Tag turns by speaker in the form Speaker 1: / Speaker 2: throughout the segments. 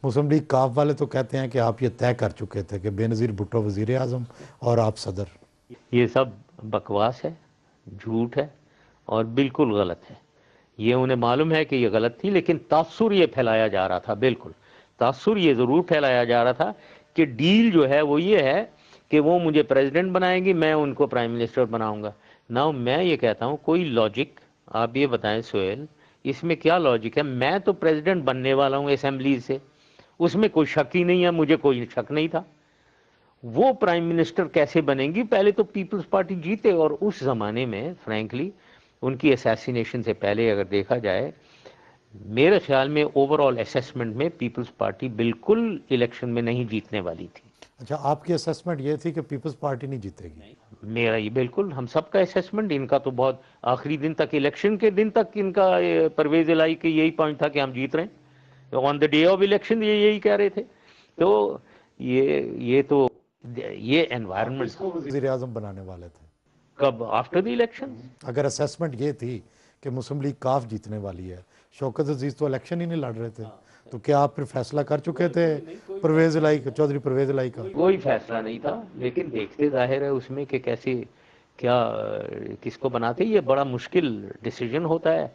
Speaker 1: مسلم league کاف والے تو کہتے ہیں کہ آپ یہ طے کر چکے تھے کہ بے نظیر بھٹو وزیر اعظم اور آپ صدر.
Speaker 2: یہ سب بکواس ہے، جھوٹ ہے اور بالکل غلط ہے. یہ انہیں معلوم ہے کہ یہ غلط تھی، لیکن تاثر یہ پھیلایا جا رہا تھا. بالکل تاثر یہ ضرور پھیلایا جا رہا تھا کہ ڈیل جو ہے وہ یہ ہے کہ وہ مجھے پریزیڈنٹ بنائیں گی، میں ان کو پرائم منسٹر بناؤں گا. نہ میں یہ کہتا ہوں کوئی لاجک آپ یہ بتائیں سہیل، اس میں کیا لاجک ہے؟ میں تو پریزیڈنٹ بننے والا ہوں اسمبلی سے، اس میں کوئی شک ہی نہیں ہے، مجھے کوئی شک نہیں تھا. وہ پرائم منسٹر کیسے بنیں گی؟ پہلے تو پیپلز پارٹی جیتے، اور اس زمانے میں فرینکلی ان کی اسیسینیشن سے پہلے اگر دیکھا جائے، میرے خیال میں اوور آل اسیسمنٹ میں پیپلز پارٹی بالکل الیکشن میں نہیں جیتنے والی تھی.
Speaker 1: اچھا، آپ کی اسیسمنٹ یہ تھی کہ پیپلز پارٹی نہیں جیتے گی؟
Speaker 2: میرا یہ بالکل ہم سب کا اسیسمنٹ، ان کا تو بہت آخری دن تک، الیکشن کے دن تک ان کا پرویز الہی کے یہی پوائنٹ تھا کہ ہم جیت رہے ہیں. آن دا ڈے آف الیکشن یہ یہی کہہ رہے تھے. تو یہ تو یہ انوائرمنٹ
Speaker 1: کو وزیر اعظم بنانے والے تھے
Speaker 2: کب؟ After the election.
Speaker 1: اگر اسیسمنٹ یہ تھی کہ مسلم لیگ کاف جیتنے والی ہے، شوکت عزیز تو الیکشن ہی نہیں لڑ رہے تھے، تو کیا آپ پھر فیصلہ کر چکے تھے پرویز الہی کا، چودھری پرویز الہی کا؟
Speaker 2: کوئی فیصلہ نہیں تھا، لیکن دیکھتے ظاہر ہے اس میں کہ کیسے کیا کس کو بناتے. یہ بڑا مشکل ڈیسیجن ہوتا ہے.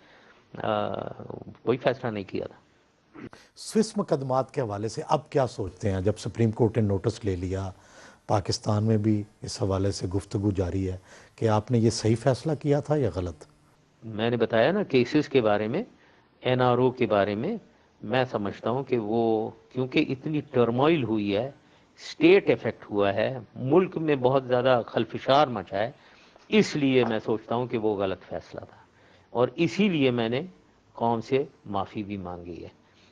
Speaker 2: کوئی فیصلہ نہیں کیا تھا.
Speaker 1: سوئس مقدمات کے حوالے سے اب کیا سوچتے ہیں؟ جب سپریم کورٹ نے نوٹس لے لیا، پاکستان میں بھی اس حوالے سے گفتگو جاری ہے، کہ آپ نے یہ صحیح فیصلہ کیا تھا یا غلط؟
Speaker 2: میں نے بتایا نا کیسز کے بارے میں، این آر او کے بارے میں، میں سمجھتا ہوں کہ وہ کیونکہ اتنی ٹرموئل ہوئی ہے، اسٹیٹ افیکٹ ہوا ہے، ملک میں بہت زیادہ خلفشار مچا ہے، اس لیے میں سوچتا ہوں کہ وہ غلط فیصلہ تھا. اور اسی لیے میں نے قوم سے معافی بھی مانگی ہے،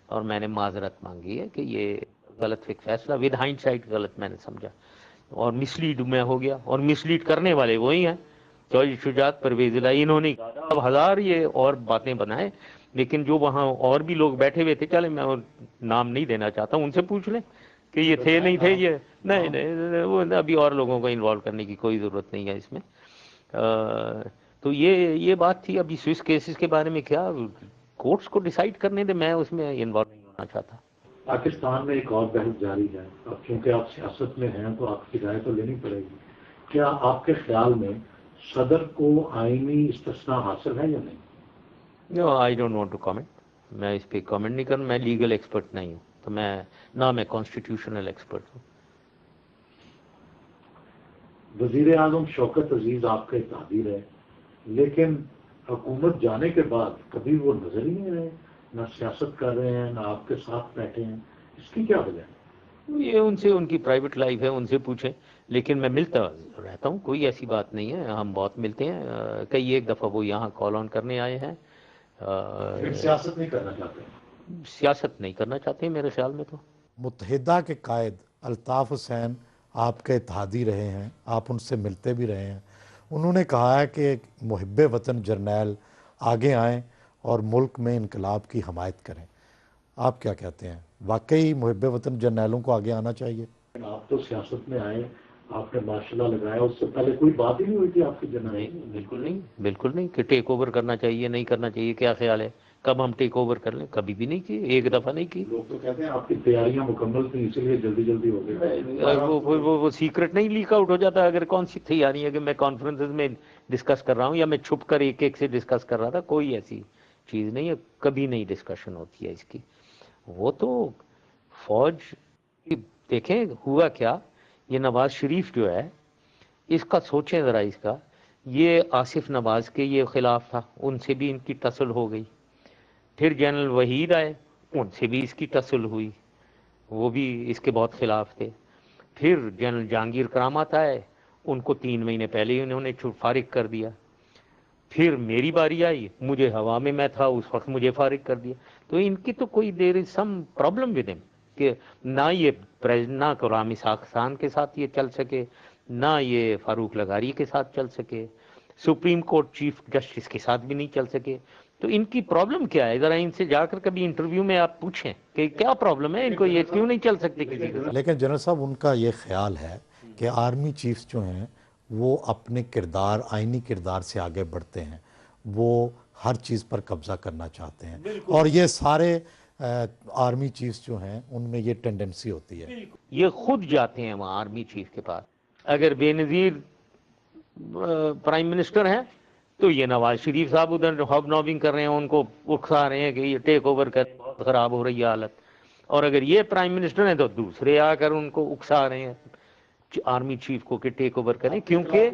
Speaker 2: اور میں نے معذرت مانگی ہے کہ یہ غلط فیصلہ ود ہائنڈ سائٹ غلط میں نے سمجھا اور مس لیڈ میں ہو گیا. اور مس لیڈ کرنے والے وہی ہیں، چودھری شجاعت، پرویز الہی. انہوں نے اب ہزار یہ اور باتیں بنائے، لیکن جو وہاں اور بھی لوگ بیٹھے ہوئے تھے، چلے میں نام نہیں دینا چاہتا ہوں، ان سے پوچھ لیں کہ یہ تھے نہیں تھے. یہ نہیں، وہ ابھی اور لوگوں کو انوالو کرنے کی کوئی ضرورت نہیں ہے اس میں. تو یہ بات تھی. ابھی سوئس کیسز کے بارے میں کیا کورٹس کو ڈیسائیڈ کرنے دے، میں اس میں انوالو نہیں ہونا چاہتا.
Speaker 3: پاکستان میں ایک اور بحث جاری ہے. اب چونکہ آپ سیاست میں ہیں تو آپ کی رائے تو لینی پڑے گی. کیا آپ کے خیال میں صدر کو آئینی استثناء حاصل ہے یا نہیں؟
Speaker 2: No, I don't want to comment. میں اس پہ کامنٹ نہیں کروں. میں لیگل ایکسپرٹ نہیں ہوں، تو نہ میں کانسٹیٹیوشنل ایکسپرٹ ہوں.
Speaker 3: وزیر اعظم شوکت عزیز آپ کے اتحادی رہے، لیکن حکومت جانے کے بعد کبھی وہ نظر ہی نہیں رہے، نہ سیاست کر رہے ہیں، نہ آپ کے ساتھ بیٹھے ہیں. اس کی کیا وجہ ہے؟
Speaker 2: یہ ان سے، ان کی پرائیویٹ لائف ہے، ان سے پوچھیں. لیکن میں ملتا رہتا ہوں، کوئی ایسی بات نہیں ہے. ہم بہت ملتے ہیں. کئی ایک دفعہ وہ یہاں کال آن کرنے آئے ہیں.
Speaker 3: لیکن سیاست نہیں کرنا چاہتے.
Speaker 2: سیاست نہیں کرنا چاہتے میرے خیال میں. تو
Speaker 1: متحدہ کے قائد الطاف حسین آپ کے اتحادی رہے ہیں، آپ ان سے ملتے بھی رہے ہیں. انہوں نے کہا ہے کہ ایک محب وطن جرنیل آگے آئیں اور ملک میں انقلاب کی حمایت کریں. آپ کیا کہتے ہیں؟ واقعی محب وطن جرنیلوں کو آگے آنا چاہیے؟
Speaker 3: آپ تو سیاست میں آئے، آپ نے ماشاء اللہ لگایا، اس سے پہلے کوئی بات ہی نہیں ہوئی تھی آپ کی جنرل؟
Speaker 2: نہیں، بالکل نہیں، بالکل نہیں کہ ٹیک اوور کرنا چاہیے نہیں کرنا چاہیے. کیا خیال ہے کب ہم ٹیک اوور کر لیں؟ کبھی بھی نہیں کی، ایک دفعہ نہیں کی.
Speaker 3: لوگ تو کہتے ہیں آپ کی تیاریاں مکمل تھیں اسی لیے جلدی جلدی ہو گئی.
Speaker 2: وہ سیکرٹ نہیں لیک آؤٹ ہو جاتا؟ اگر کون سی تیاری ہے کہ میں کانفرنسز میں ڈسکس کر رہا ہوں یا میں چھپ کر ایک ایک سے ڈسکس کر رہا تھا؟ کوئی ایسی چیز نہیں ہے، کبھی نہیں ڈسکشن ہوتی ہے اس کی. وہ تو فوج دیکھیں ہوا کیا. یہ نواز شریف جو ہے، اس کا سوچیں ذرا. اس کا یہ آصف نواز کے یہ خلاف تھا، ان سے بھی ان کی ٹسل ہو گئی. پھر جنرل وحید آئے، ان سے بھی اس کی ٹسل ہوئی، وہ بھی اس کے بہت خلاف تھے. پھر جنرل جہانگیر کرامت آئے، ان کو 3 مہینے پہلے ہی انہوں نے فارغ کر دیا. پھر میری باری آئی، مجھے ہوا میں تھا اس وقت، مجھے فارغ کر دیا. تو ان کی تو کوئی دیر از سم پرابلم ود ہم، کہ نہ یہ نہ غلام اسحاق خان کے ساتھ یہ چل سکے، نہ یہ فاروق لغاری کے ساتھ چل سکے، سپریم کورٹ چیف جسٹس کے ساتھ بھی نہیں چل سکے. تو ان کی پرابلم کیا ہے؟ ذرا ان سے جا کر کبھی انٹرویو میں آپ پوچھیں کہ کیا پرابلم ہے ان کو، یہ کیوں نہیں چل سکتے کسی کے ساتھ.
Speaker 1: لیکن جنرل صاحب، ان کا یہ خیال ہے کہ آرمی چیفز جو ہیں وہ اپنے کردار، آئینی کردار سے آگے بڑھتے ہیں، وہ ہر چیز پر قبضہ کرنا چاہتے ہیں، اور یہ سارے آرمی چیفز جو ہیں ان میں یہ ٹینڈنسی ہوتی ہے؟
Speaker 2: یہ خود جاتے ہیں وہاں آرمی چیف کے پاس. اگر بے نظیر پرائم منسٹر ہیں تو یہ نواز شریف صاحب ادھر ہاب نابنگ کر رہے ہیں, ان کو اکسا رہے ہیں کہ یہ ٹیک اوور کریں, بہت خراب ہو رہی ہے حالت. اور اگر یہ پرائم منسٹر ہیں تو دوسرے آ کر ان کو اکسا رہے ہیں آرمی چیف کو کہ ٹیک اوور کریں, کیونکہ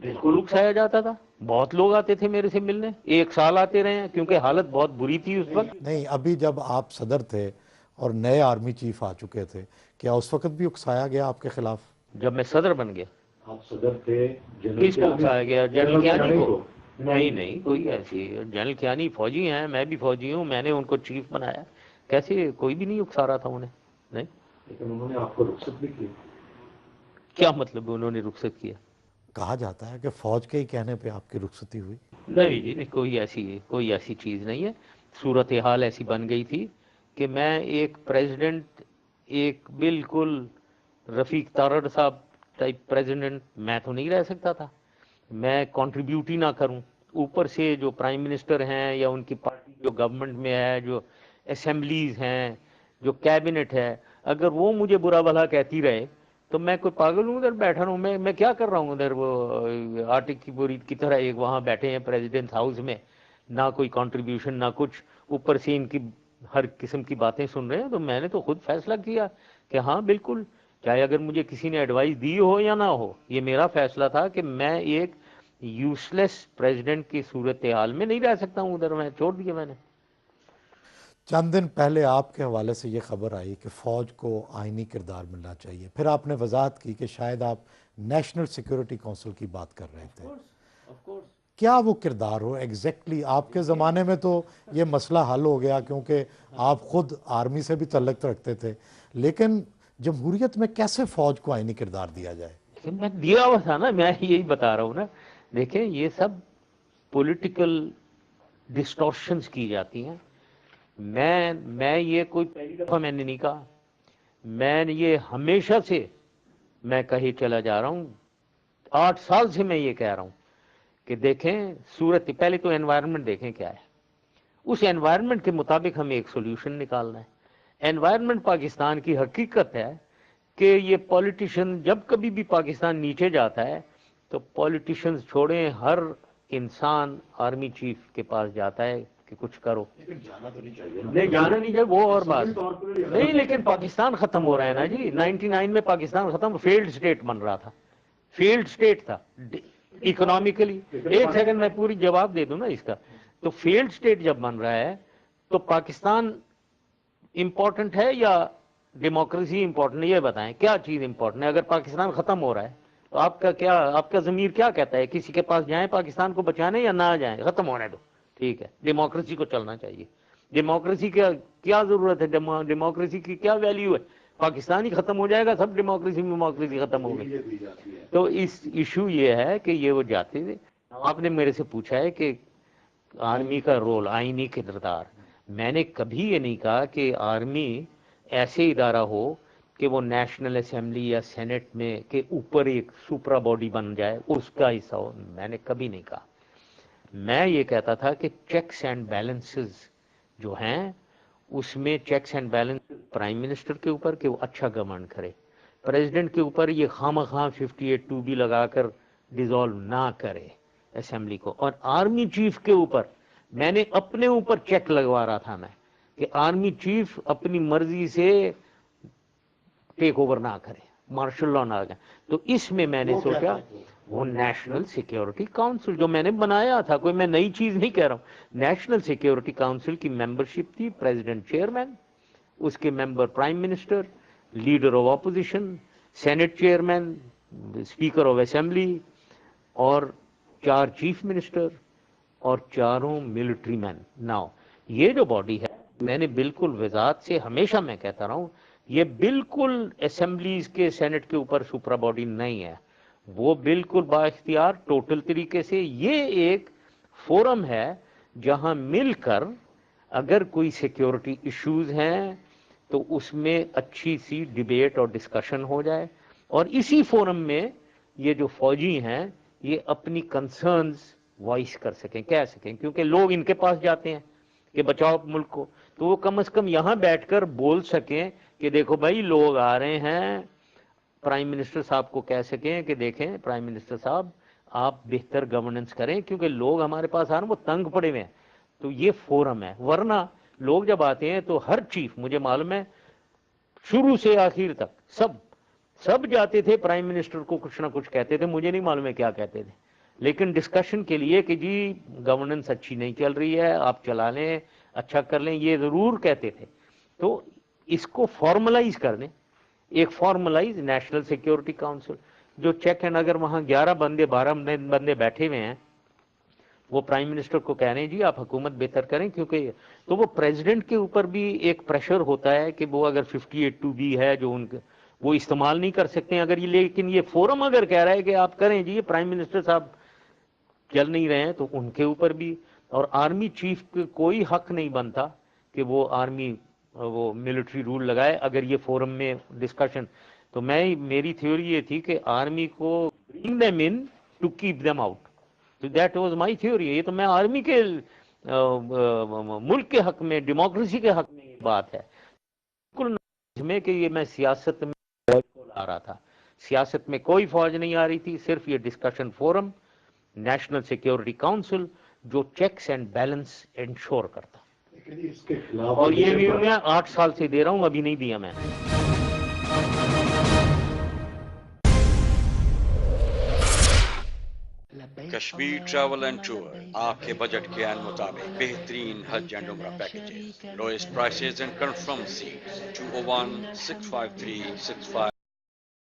Speaker 2: بالکل اکسایا جاتا تھا. بہت لوگ آتے تھے میرے سے ملنے, 1 سال آتے رہے ہیں, کیونکہ حالت بہت بری تھی اس وقت.
Speaker 1: نہیں, ابھی جب آپ صدر تھے اور نئے آرمی چیف آ چکے تھے, کیا اس وقت بھی اکسایا گیا آپ کے خلاف؟
Speaker 2: جب میں صدر بن گیا
Speaker 3: آپ صدر تھے,
Speaker 2: کس کو اکسایا گیا؟ جنرل کیانی کو. نہیں کوئی ایسی, جنرل کیانی فوجی ہیں, میں بھی فوجی ہوں, میں نے ان کو چیف بنایا, کیسے کوئی بھی نہیں اکسا رہا تھا انہیں. نہیں,
Speaker 3: لیکن انہوں نے آپ کو رخصت بھی کی.
Speaker 2: کیا مطلب انہوں نے رخصت کیا؟
Speaker 1: کہا جاتا ہے کہ فوج کے ہی کہنے پہ آپ کی رخصتی ہوئی.
Speaker 2: نہیں جی نہیں, کوئی ایسی چیز نہیں ہے. صورتحال ایسی بن گئی تھی کہ میں ایک پریزیڈنٹ, ایک بالکل رفیق تارڑ صاحب ٹائپ پریزیڈنٹ میں تو نہیں رہ سکتا تھا, میں کنٹریبیوٹ ہی نہ کروں. اوپر سے جو پرائم منسٹر ہیں یا ان کی پارٹی جو گورنمنٹ میں ہے, جو اسمبلیز ہیں, جو کیبنٹ ہے, اگر وہ مجھے برا بھلا کہتی رہے تو میں کوئی پاگل ہوں ادھر بیٹھا ہوں؟ میں کیا کر رہا ہوں ادھر وہ آٹے کی بوری کی طرح ایک وہاں بیٹھے ہیں پریزیڈنٹ ہاؤس میں, نہ کوئی کنٹریبیوشن نہ کچھ, اوپر سے ان کی ہر قسم کی باتیں سن رہے ہیں. تو میں نے تو خود فیصلہ کیا کہ ہاں بالکل, چاہے اگر مجھے کسی نے ایڈوائس دی ہو یا نہ ہو, یہ میرا فیصلہ تھا کہ میں ایک یوز لیس پریزیڈنٹ کی صورتحال میں نہیں رہ سکتا ہوں ادھر, میں چھوڑ دیا میں نے.
Speaker 1: چند دن پہلے آپ کے حوالے سے یہ خبر آئی کہ فوج کو آئینی کردار ملنا چاہیے, پھر آپ نے وضاحت کی کہ شاید آپ نیشنل سیکیورٹی کونسل کی بات کر رہے تھے. کیا وہ کردار ہو ایگزیکٹلی؟ آپ کے زمانے میں تو یہ مسئلہ حل ہو گیا کیونکہ آپ خود آرمی سے بھی تعلق رکھتے تھے, لیکن جمہوریت میں کیسے فوج کو آئینی کردار دیا جائے؟
Speaker 2: میں دیا ہوا تھا نا, میں یہی بتا رہا ہوں نا. دیکھیں یہ سب پولیٹیکل ڈسٹورشنز کی جاتی ہیں. میں یہ کوئی پہلی دفعہ میں نے نہیں کہا, میں یہ ہمیشہ سے میں کہی چلا جا رہا ہوں, 8 سال سے میں یہ کہہ رہا ہوں کہ دیکھیں صورت, پہلے تو انوائرمنٹ دیکھیں کیا ہے, اس انوائرمنٹ کے مطابق ہمیں ایک سولوشن نکالنا ہے. انوائرمنٹ پاکستان کی حقیقت ہے کہ یہ پولیٹیشین جب کبھی بھی پاکستان نیچے جاتا ہے تو پولیٹیشنز چھوڑیں, ہر انسان آرمی چیف کے پاس جاتا ہے کہ کچھ کرو. نہیں جانا نہیں چاہیے, وہ اور بات نہیں, لیکن پاکستان ختم ہو رہا ہے نا جی. 99 میں پاکستان ختم, فیلڈ سٹیٹ بن رہا تھا, فیلڈ سٹیٹ تھا اکنامکلی. ایک سیکنڈ میں پوری جواب دے دوں نا اس کا. تو فیلڈ سٹیٹ جب بن رہا ہے تو پاکستان امپورٹنٹ ہے یا ڈیموکریسی امپورٹنٹ ہے؟ یہ بتائیں کیا چیز امپورٹنٹ ہے؟ اگر پاکستان ختم ہو رہا ہے تو آپ کا ضمیر کیا کہتا ہے, کسی کے پاس جائیں پاکستان کو بچانے یا نہ جائیں؟ ختم ہونے دو, ٹھیک ہے, ڈیموکریسی کو چلنا چاہیے. ڈیموکریسی کیا ضرورت ہے, ڈیموکریسی کی کیا ویلیو ہے؟ پاکستان ہی ختم ہو جائے گا, سب ڈیموکریسی ختم ہو گئی. تو اس ایشو یہ ہے کہ یہ وہ جاتے تھے. آپ نے میرے سے پوچھا ہے کہ آرمی کا رول, آئینی کردار. میں نے کبھی یہ نہیں کہا کہ آرمی ایسے ادارہ ہو کہ وہ نیشنل اسمبلی یا سینٹ میں کے اوپر ایک سپرا باڈی بن جائے, اس کا حصہ ہو. میں نے کبھی نہیں کہا. میں یہ کہتا تھا کہ چیکس اینڈ بیلنسز جو ہیں, اس میں checks and balance prime minister کے اوپر کہ وہ اچھا گورن کرے, پریزیڈنٹ کے اوپر یہ خواہ 58(2) بھی لگا کر ڈیزالو نہ کرے اسمبلی کو, اور آرمی چیف کے اوپر میں نے اپنے اوپر چیک لگوا رہا تھا میں کہ آرمی چیف اپنی مرضی سے ٹیک اوور نہ کرے, مارشل لا نہ کرے. تو اس میں نے سوچا وہ نیشنل سیکیورٹی کاؤنسل جو میں نے بنایا تھا, کوئی میں نئی چیز نہیں کہہ رہا ہوں, نیشنل سیکیورٹی کاؤنسل کی ممبرشپ تھی پریزیڈنٹ چیئرمین, اس کے member prime minister, leader of opposition, senate chairman, speaker of assembly, اور 4 چیف منسٹر اور 4 ملٹری مین. ناؤ یہ جو باڈی ہے, میں نے بالکل وضاحت سے ہمیشہ میں کہتا رہا ہوں, یہ بالکل اسمبلیز کے سینٹ کے اوپر سپرا باڈی نہیں ہے, وہ بالکل با اختیار ٹوٹل طریقے سے یہ ایک فورم ہے جہاں مل کر اگر کوئی سیکیورٹی ایشوز ہیں تو اس میں اچھی سی ڈیبیٹ اور ڈسکشن ہو جائے, اور اسی فورم میں یہ جو فوجی ہیں یہ اپنی کنسرنز وائس کر سکیں, کہہ سکیں, کیونکہ لوگ ان کے پاس جاتے ہیں کہ بچاؤ ملک کو، تو وہ کم از کم یہاں بیٹھ کر بول سکیں کہ دیکھو بھائی لوگ آ رہے ہیں، پرائم منسٹر صاحب کو کہہ سکیں کہ دیکھیں پرائم منسٹر صاحب آپ بہتر گورننس کریں کیونکہ لوگ ہمارے پاس آ رہے ہیں وہ تنگ پڑے ہوئے ہیں، تو یہ فورم ہے۔ ورنہ لوگ جب آتے ہیں تو ہر چیف، مجھے معلوم ہے شروع سے آخر تک سب جاتے تھے پرائم منسٹر کو کچھ نہ کچھ کہتے تھے، مجھے نہیں معلوم ہے کیا کہتے تھے، لیکن ڈسکشن کے لیے کہ جی گورننس اچھی نہیں چل رہی ہے، آپ چلا لیں، اچھا کر لیں، یہ ضرور کہتے تھے۔ تو اس کو فارملائز کر دیں، ایک فارملائز نیشنل سیکیورٹی کاؤنسل، جو چیک اینڈ اگر وہاں 11 بندے 12 بندے بیٹھے ہوئے ہیں، وہ پرائم منسٹر کو کہہ رہے ہیں جی آپ حکومت بہتر کریں، کیونکہ تو وہ پریزیڈنٹ کے اوپر بھی ایک پریشر ہوتا ہے کہ وہ اگر 58(2) ہے جو ان وہ استعمال نہیں کر سکتے ہیں اگر یہ، لیکن یہ فورم اگر کہہ رہا ہے کہ آپ کریں جی، یہ پرائم منسٹر صاحب چل نہیں رہے ہیں تو ان کے اوپر بھی، اور آرمی چیف کو کوئی حق نہیں بنتا کہ وہ آرمی وہ ملٹری رول لگائے اگر یہ فورم میں ڈسکشن۔ تو میری تھیوری یہ تھی کہ آرمی کو برنگ them in to keep them out، تو دیٹ واز مائی تھیوری۔ یہ تو میں آرمی کے ملک کے حق میں، ڈیموکریسی کے حق میں یہ بات ہے، بالکل میں کہ یہ میں سیاست میں فوج کو لا رہا تھا، سیاست میں کوئی فوج نہیں آ رہی تھی، صرف یہ discussion forum national security council جو چیکس اینڈ بیلنس انشور کرتا،
Speaker 3: لیکن اس کے خلاف
Speaker 2: اور یہ بھی میں 8 سال سے دے رہا ہوں، ابھی نہیں دیا میں نے۔
Speaker 4: کشمیر ٹریول اینڈ ٹور آپ کے بجٹ کے عین مطابق بہترین حج اینڈ عمرہ packages, lowest prices and confirm seats, 201-653-65